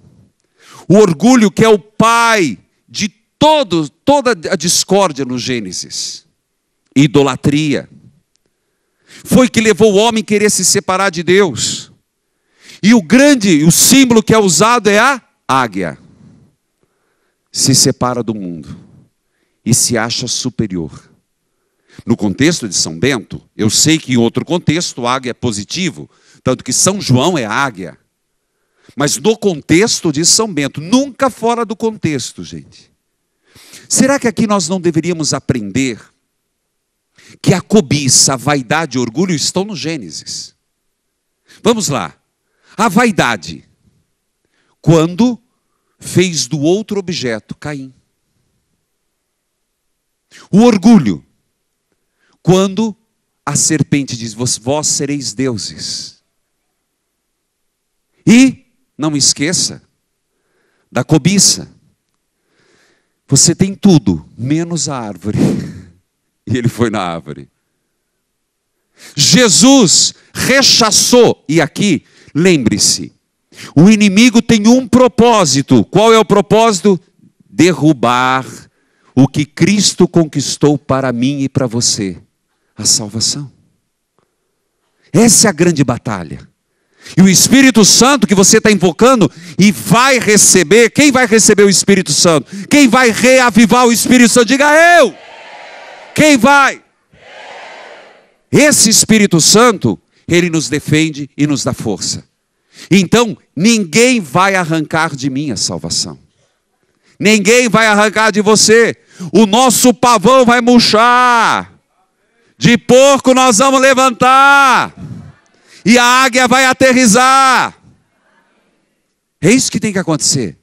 O orgulho que é o pai de toda a discórdia no Gênesis. Idolatria. Foi que levou o homem a querer se separar de Deus. E o símbolo que é usado é a águia. Se separa do mundo e se acha superior. No contexto de São Bento, eu sei que em outro contexto a águia é positivo, tanto que São João é águia. Mas no contexto de São Bento, nunca fora do contexto, gente. Será que aqui nós não deveríamos aprender que a cobiça, a vaidade e o orgulho estão no Gênesis? Vamos lá. A vaidade, quando fez do outro objeto Caim. O orgulho, quando a serpente diz, vós sereis deuses. E, não esqueça, da cobiça. Você tem tudo, menos a árvore. E ele foi na árvore. Jesus rechaçou, e aqui, lembre-se, o inimigo tem um propósito. Qual é o propósito? Derrubar o que Cristo conquistou para mim e para você. A salvação. Essa é a grande batalha. E o Espírito Santo que você está invocando e vai receber. Quem vai receber o Espírito Santo? Quem vai reavivar o Espírito Santo? Diga eu! Quem vai? Esse Espírito Santo, ele nos defende e nos dá força. Então, ninguém vai arrancar de mim a salvação. Ninguém vai arrancar de você. O nosso pavão vai murchar. De porco nós vamos levantar. E a águia vai aterrissar. É isso que tem que acontecer.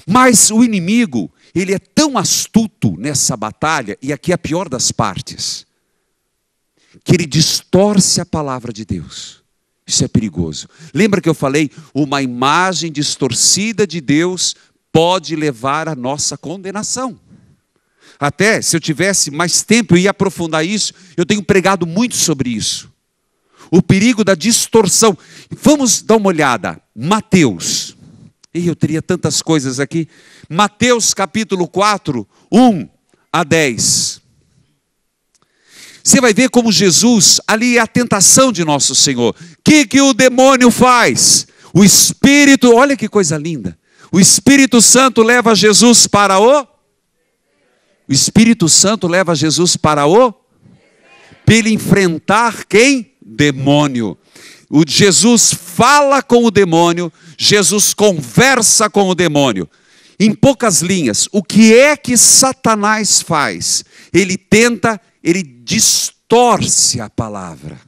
Mas o inimigo, ele é tão astuto nessa batalha, e aqui é a pior das partes, que ele distorce a palavra de Deus. Isso é perigoso. Lembra que eu falei? Uma imagem distorcida de Deus pode levar à nossa condenação. Até, se eu tivesse mais tempo, eu ia aprofundar isso. Eu tenho pregado muito sobre isso. O perigo da distorção. Vamos dar uma olhada. Mateus. E eu teria tantas coisas aqui. Mateus capítulo 4, 1 a 10. Você vai ver como Jesus, ali é a tentação de nosso Senhor. O que o demônio faz? O Espírito, olha que coisa linda. O Espírito Santo leva Jesus para o Espírito Santo leva Jesus para para ele enfrentar quem? Demônio. O Jesus fala com o demônio, Jesus conversa com o demônio. Em poucas linhas, o que é que Satanás faz? Ele distorce a palavra.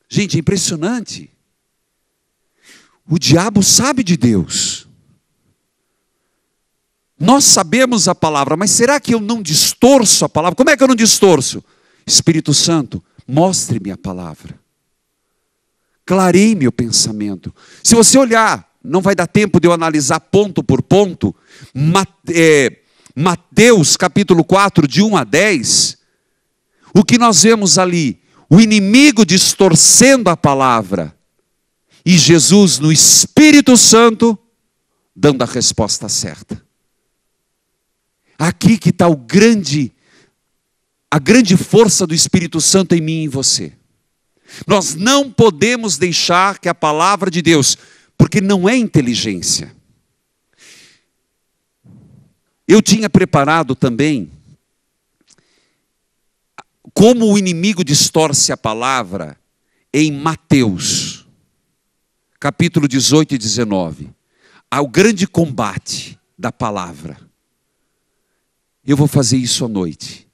Gente, é impressionante. O diabo sabe de Deus. Nós sabemos a palavra, mas será que eu não distorço a palavra? Como é que eu não distorço? Espírito Santo, mostre-me a palavra. Clareie meu pensamento. Se você olhar, não vai dar tempo de eu analisar ponto por ponto, Mateus capítulo 4, de 1 a 10, o que nós vemos ali? O inimigo distorcendo a palavra, e Jesus no Espírito Santo, dando a resposta certa. Aqui que está a grande força do Espírito Santo em mim e em você. Nós não podemos deixar que a palavra de Deus, porque não é inteligência. Eu tinha preparado também como o inimigo distorce a palavra em Mateus, capítulo 18 e 19. Há o grande combate da palavra. Eu vou fazer isso à noite.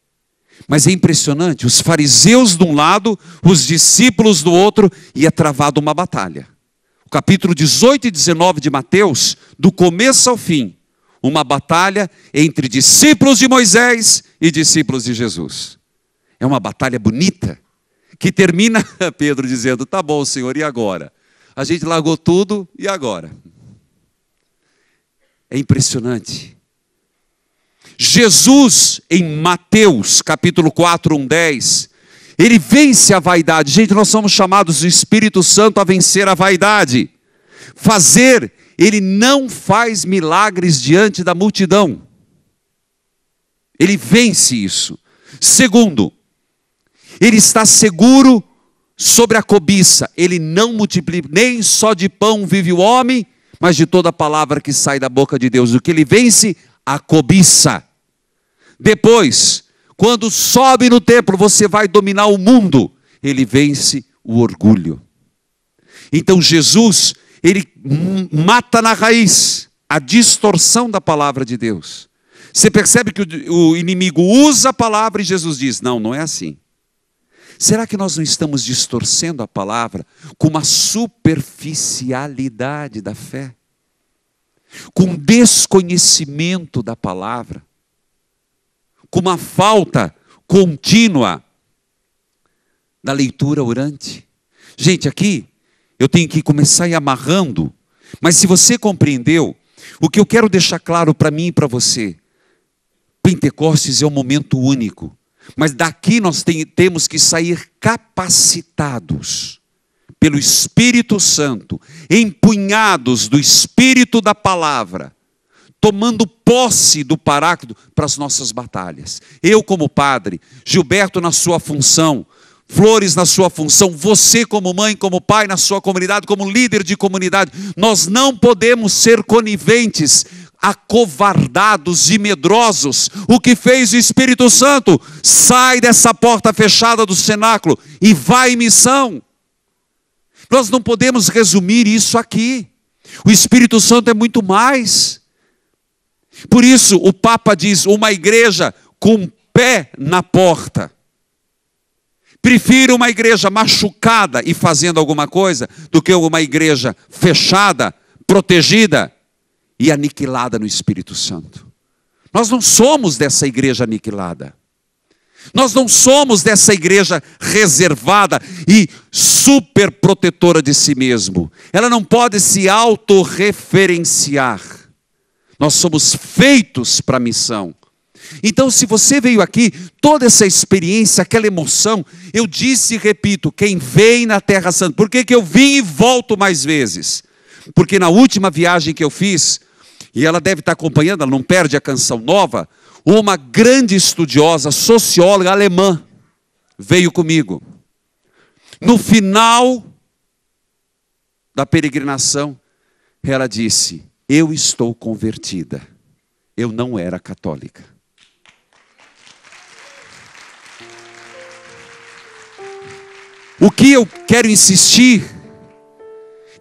Mas é impressionante, os fariseus de um lado, os discípulos do outro, e é travada uma batalha. O capítulo 18 e 19 de Mateus, do começo ao fim, uma batalha entre discípulos de Moisés e discípulos de Jesus. É uma batalha bonita, que termina Pedro dizendo: tá bom, Senhor, e agora? A gente largou tudo, e agora? É impressionante. Jesus, em Mateus, capítulo 4, 1:10, ele vence a vaidade. Gente, nós somos chamados do Espírito Santo a vencer a vaidade. Ele não faz milagres diante da multidão. Ele vence isso. Segundo, ele está seguro sobre a cobiça. Ele não multiplica, nem só de pão vive o homem, mas de toda palavra que sai da boca de Deus. O que ele vence? A cobiça. Depois, quando sobe no templo, você vai dominar o mundo. Ele vence o orgulho. Então Jesus, ele mata na raiz a distorção da palavra de Deus. Você percebe que o inimigo usa a palavra e Jesus diz: não, não é assim. Será que nós não estamos distorcendo a palavra com uma superficialidade da fé? Com desconhecimento da palavra? Com uma falta contínua da leitura orante? Gente, aqui eu tenho que começar a ir amarrando, mas se você compreendeu, o que eu quero deixar claro para mim e para você: Pentecostes é um momento único. Mas daqui nós temos que sair capacitados pelo Espírito Santo, empunhados do Espírito da palavra, tomando posse do Paráclito para as nossas batalhas. Eu como padre, Gilberto na sua função, Flores na sua função, você como mãe, como pai na sua comunidade, como líder de comunidade, nós não podemos ser coniventes, acovardados e medrosos. O que fez o Espírito Santo? Sai dessa porta fechada do cenáculo e vai em missão. Nós não podemos resumir isso aqui. O Espírito Santo é muito mais. Por isso o Papa diz: uma igreja com pé na porta. Prefiro uma igreja machucada e fazendo alguma coisa do que uma igreja fechada, protegida e aniquilada no Espírito Santo. Nós não somos dessa igreja aniquilada. Nós não somos dessa igreja reservada e super protetora de si mesmo. Ela não pode se autorreferenciar. Nós somos feitos para a missão. Então, se você veio aqui, toda essa experiência, aquela emoção, eu disse e repito: quem vem na Terra Santa. Por que eu vim e volto mais vezes? Porque na última viagem que eu fiz, e ela deve estar acompanhando, ela não perde a canção nova, uma grande estudiosa, socióloga alemã, veio comigo. No final da peregrinação, ela disse: eu estou convertida. Eu não era católica. O que eu quero insistir,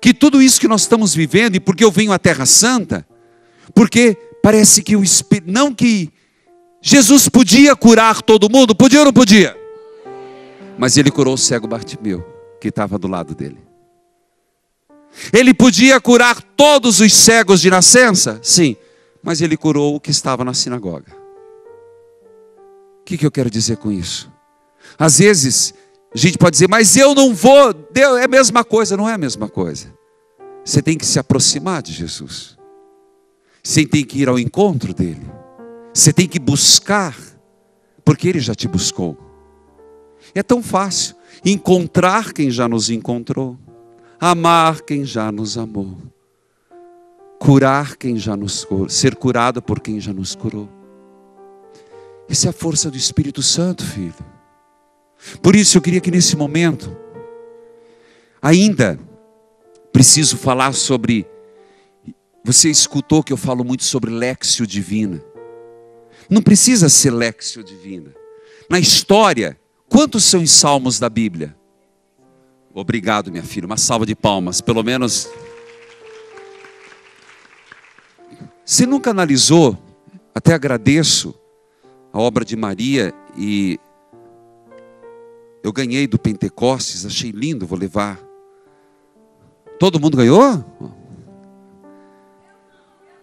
que tudo isso que nós estamos vivendo, e porque eu venho à Terra Santa, porque parece que o Espírito, não que Jesus podia curar todo mundo, podia ou não podia? Mas ele curou o cego Bartimeu, que estava do lado dele. Ele podia curar todos os cegos de nascença? Sim, mas ele curou o que estava na sinagoga. O que eu quero dizer com isso? Às vezes a gente pode dizer: mas eu não vou, Deus, é a mesma coisa. Não é a mesma coisa. Você tem que se aproximar de Jesus. Você tem que ir ao encontro dele. Você tem que buscar, porque ele já te buscou. É tão fácil encontrar quem já nos encontrou, amar quem já nos amou, curar quem já nos curou, ser curado por quem já nos curou. Essa é a força do Espírito Santo, filho. Por isso eu queria que nesse momento, ainda preciso falar sobre, você escutou que eu falo muito sobre Léxio Divina. Não precisa ser Léxio Divina. Na história, quantos são os salmos da Bíblia? Obrigado, minha filha, uma salva de palmas, pelo menos. Você nunca analisou, até agradeço a obra de Maria, e eu ganhei do Pentecostes, achei lindo, vou levar. Todo mundo ganhou?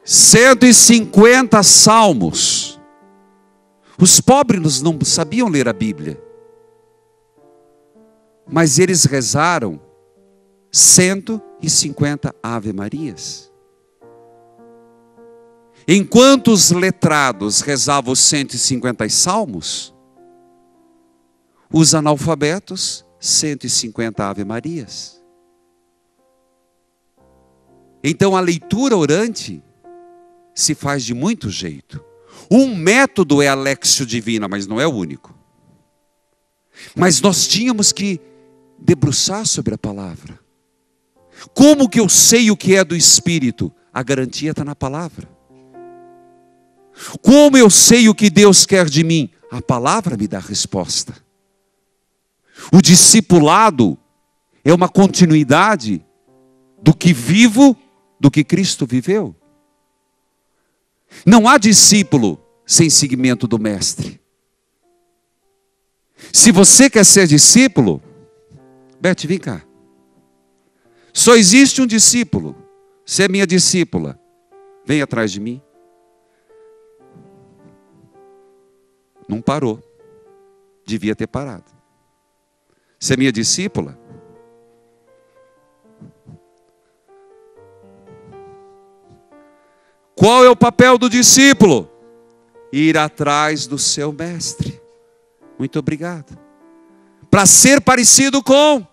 150 salmos. Os pobres não sabiam ler a Bíblia. Mas eles rezaram 150 Ave Marias. Enquanto os letrados rezavam os 150 salmos, os analfabetos 150 Ave Marias. Então a leitura orante se faz de muito jeito. Um método é a Léxio Divina, mas não é o único. Mas nós tínhamos que debruçar sobre a palavra. Como que eu sei o que é do Espírito? A garantia está na palavra. Como eu sei o que Deus quer de mim? A palavra me dá a resposta. O discipulado é uma continuidade do que vivo, do que Cristo viveu. Não há discípulo sem seguimento do mestre. Se você quer ser discípulo, Beth, vem cá. Só existe um discípulo. Você é minha discípula. Vem atrás de mim. Não parou. Devia ter parado. Você é minha discípula? Qual é o papel do discípulo? Ir atrás do seu mestre. Muito obrigado. Para ser parecido com.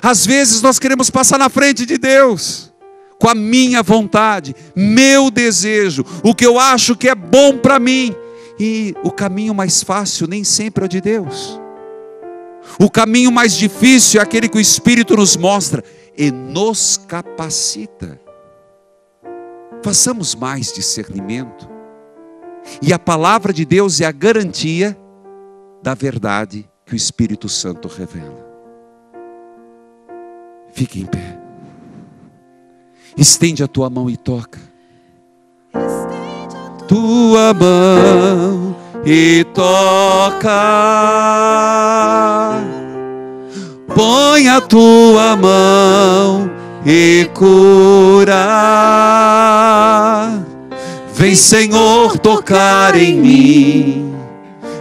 Às vezes nós queremos passar na frente de Deus, com a minha vontade, meu desejo, o que eu acho que é bom para mim. E o caminho mais fácil nem sempre é o de Deus. O caminho mais difícil é aquele que o Espírito nos mostra e nos capacita. Façamos mais discernimento. E a palavra de Deus é a garantia da verdade que o Espírito Santo revela. Fique em pé. Estende a tua mão e toca. Tua mão e toca. Põe a tua mão e cura. Vem, Senhor, tocar em mim.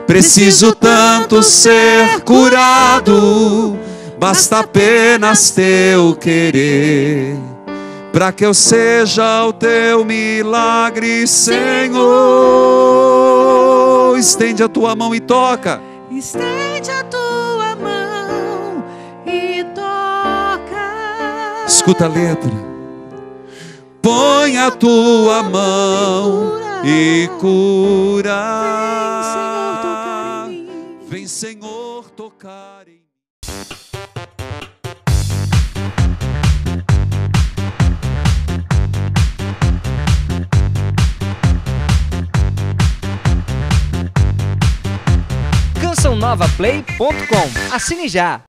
Preciso tanto ser curado. Basta apenas teu querer, para que eu seja o teu milagre, Senhor. Estende a tua mão e toca. Estende a tua mão e toca. Escuta a letra. Põe a tua mão e cura. Vem, Senhor, tocar em mim. CançãoNovaPlay.com. Assine já!